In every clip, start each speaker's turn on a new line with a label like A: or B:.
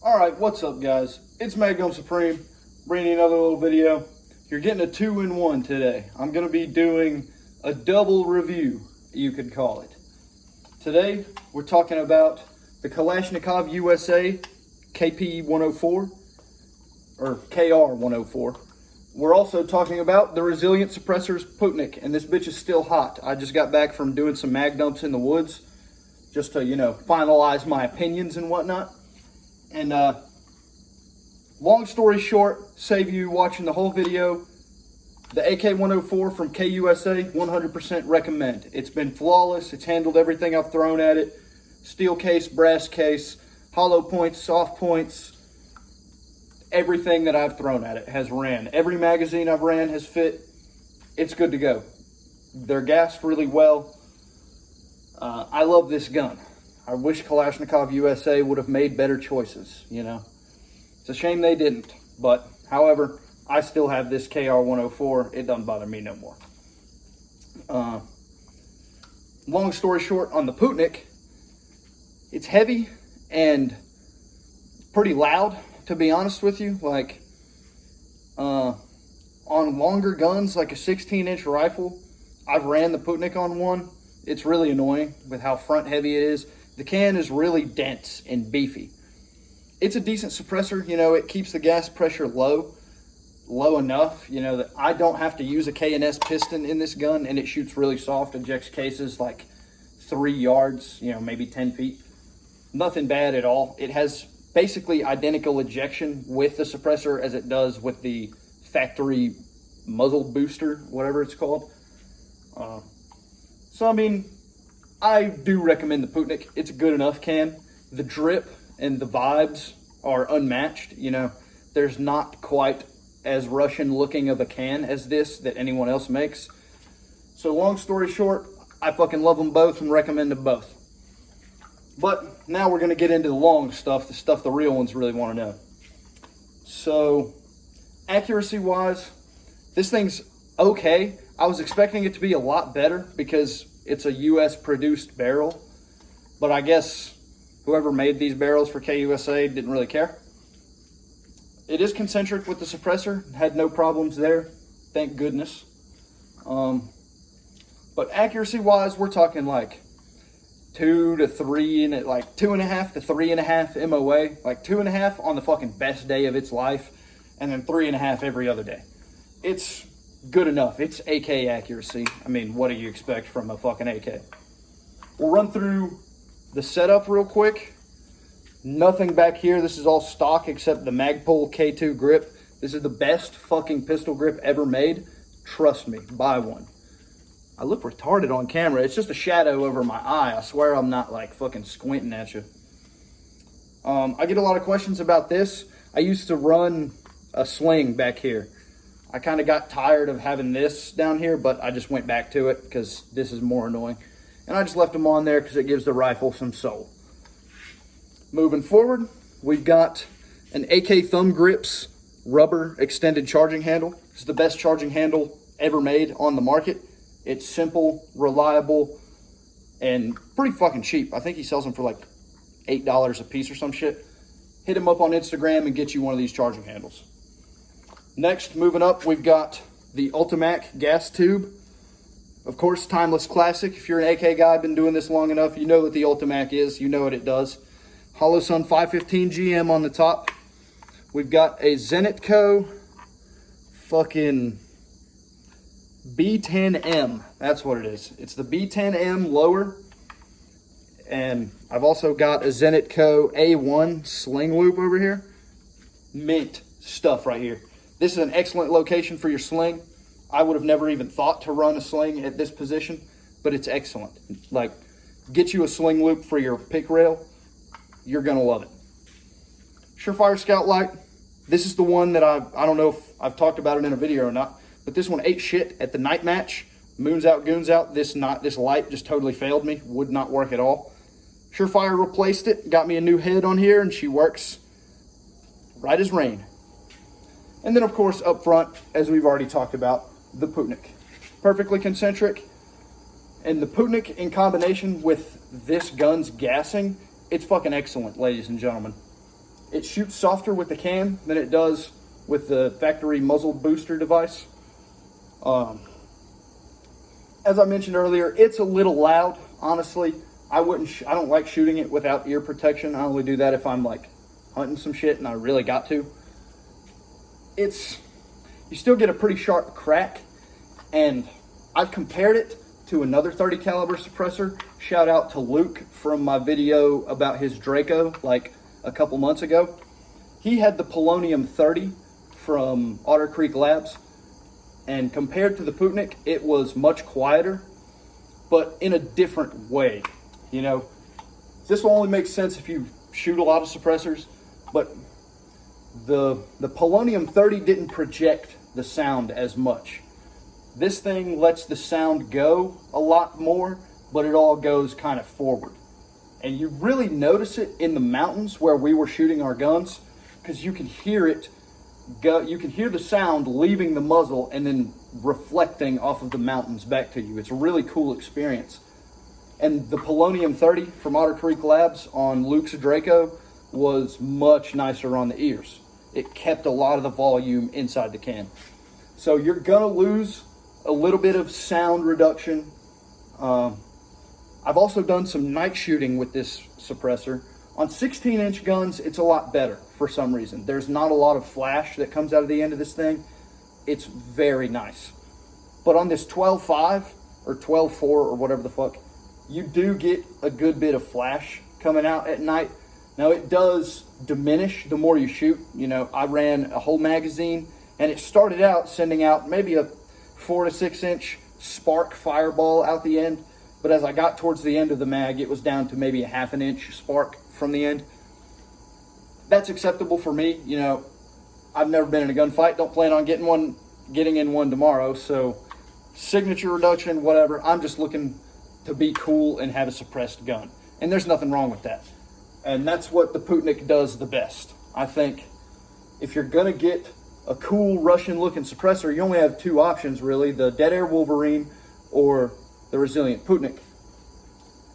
A: Alright, what's up guys? It's Magnum Supreme, bringing you another little video. You're getting a 2-in-1 today. I'm going to be doing a double review, you could call it. Today, we're talking about the Kalashnikov USA KP104, or KR104. We're also talking about the Resilient Suppressor's Putnik, and this bitch is still hot. I just got back from doing some mag dumps in the woods, just to, finalize my opinions and whatnot. And long story short, save you watching the whole video, the AK-104 from KUSA, 100% recommend. It's been flawless. It's handled everything I've thrown at it. Steel case, brass case, hollow points, soft points. Everything that I've thrown at it has ran. Every magazine I've ran has fit. It's good to go. They're gassed really well. I love this gun. I wish Kalashnikov USA would have made better choices, It's a shame they didn't. But, however, I still have this KR104. It doesn't bother me no more. Long story short, on the Putnik, it's heavy and pretty loud, to be honest with you. On longer guns, like a 16-inch rifle, I've ran the Putnik on one. It's really annoying with how front heavy it is. The can is really dense and beefy. It's a decent suppressor, it keeps the gas pressure low enough, that I don't have to use a K&S piston in this gun, and it shoots really soft, ejects cases like 3 yards, maybe 10 feet. Nothing bad at all. It has basically identical ejection with the suppressor as it does with the factory muzzle booster, whatever it's called. I do recommend the Putnik. It's a good enough can. The drip and the vibes are unmatched. There's not quite as Russian looking of a can as this that anyone else makes. So long story short, I fucking love them both and recommend them both. But now we're going to get into the long stuff, the stuff the real ones really want to know. So accuracy wise, this thing's okay. I was expecting it to be a lot better because it's a US produced barrel, but I guess whoever made these barrels for KUSA didn't really care. It is concentric with the suppressor, had no problems there, thank goodness. But accuracy wise, we're talking like 2 to 3 and like 2.5 to 3.5 MOA, like 2.5 on the fucking best day of its life, and then 3.5 every other day. It's good enough. It's AK accuracy. What do you expect from a fucking AK? We'll run through the setup real quick. Nothing back here. This is all stock except the Magpul K2 grip. This is the best fucking pistol grip ever made. Trust me, buy one. I look retarded on camera. It's just a shadow over my eye. I swear I'm not like fucking squinting at you. I get a lot of questions about this. I used to run a sling back here. I kind of got tired of having this down here, but I just went back to it because this is more annoying. And I just left them on there because it gives the rifle some soul. Moving forward, we've got an AK Thumb Grips rubber extended charging handle. It's the best charging handle ever made on the market. It's simple, reliable, and pretty fucking cheap. I think he sells them for like $8 a piece or some shit. Hit him up on Instagram and get you one of these charging handles. Next, moving up, we've got the Ultimac gas tube. Of course, timeless classic. If you're an AK guy, been doing this long enough, you know what the Ultimac is. You know what it does. Hollow Sun 515 GM on the top. We've got a Zenitco fucking B10M. That's what it is. It's the B10M lower. And I've also got a Zenitco A1 sling loop over here. Mint stuff right here. This is an excellent location for your sling. I would have never even thought to run a sling at this position, but it's excellent. Like, get you a sling loop for your pick rail. You're going to love it. Surefire Scout Light. This is the one that I don't know if I've talked about it in a video or not, but this one ate shit at the night match. Moons out, goons out. This light just totally failed me. Would not work at all. Surefire replaced it. Got me a new head on here, and she works right as rain. And then, of course, up front, as we've already talked about, the Putnik. Perfectly concentric. And the Putnik in combination with this gun's gassing, it's fucking excellent, ladies and gentlemen. It shoots softer with the can than it does with the factory muzzle booster device. As I mentioned earlier, it's a little loud, honestly. I don't like shooting it without ear protection. I only do that if I'm like hunting some shit and I really got to. You still get a pretty sharp crack, and I've compared it to another 30 caliber suppressor. Shout out to Luke from my video about his Draco like a couple months ago. He had the Polonium 30 from Otter Creek Labs, and compared to the Putnik, it was much quieter, but in a different way. You know, this will only make sense if you shoot a lot of suppressors, but the Polonium 30 didn't project the sound as much. This thing lets the sound go a lot more, but it all goes kind of forward. And you really notice it in the mountains where we were shooting our guns, because you can hear it go. You can hear the sound leaving the muzzle and then reflecting off of the mountains back to you. It's a really cool experience. And the Polonium 30 from Otter Creek Labs on Luke's Draco was much nicer on the ears. It kept a lot of the volume inside the can. So you're gonna lose a little bit of sound reduction. I've also done some night shooting with this suppressor. On 16-inch guns, it's a lot better for some reason. There's not a lot of flash that comes out of the end of this thing. It's very nice. But on this 12.5 or 12.4 or whatever the fuck, you do get a good bit of flash coming out at night. Now, it does diminish the more you shoot. You know, I ran a whole magazine, and it started out sending out maybe a 4 to 6 inch spark fireball out the end. But as I got towards the end of the mag, it was down to maybe a 1/2 inch spark from the end. That's acceptable for me. You know, I've never been in a gunfight. Don't plan on getting in one tomorrow. So signature reduction, whatever. I'm just looking to be cool and have a suppressed gun. And there's nothing wrong with that. And that's what the Putnik does the best. I think if you're gonna get a cool Russian looking suppressor, you only have two options really, the Dead Air Wolverine or the Resilient Putnik.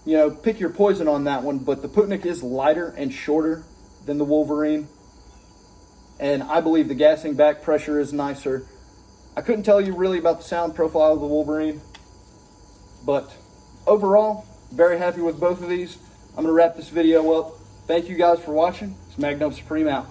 A: You know, pick your poison on that one, but the Putnik is lighter and shorter than the Wolverine. And I believe the gassing back pressure is nicer. I couldn't tell you really about the sound profile of the Wolverine, but overall, very happy with both of these. I'm gonna wrap this video up. Thank you guys for watching. It's Magnum Supreme out.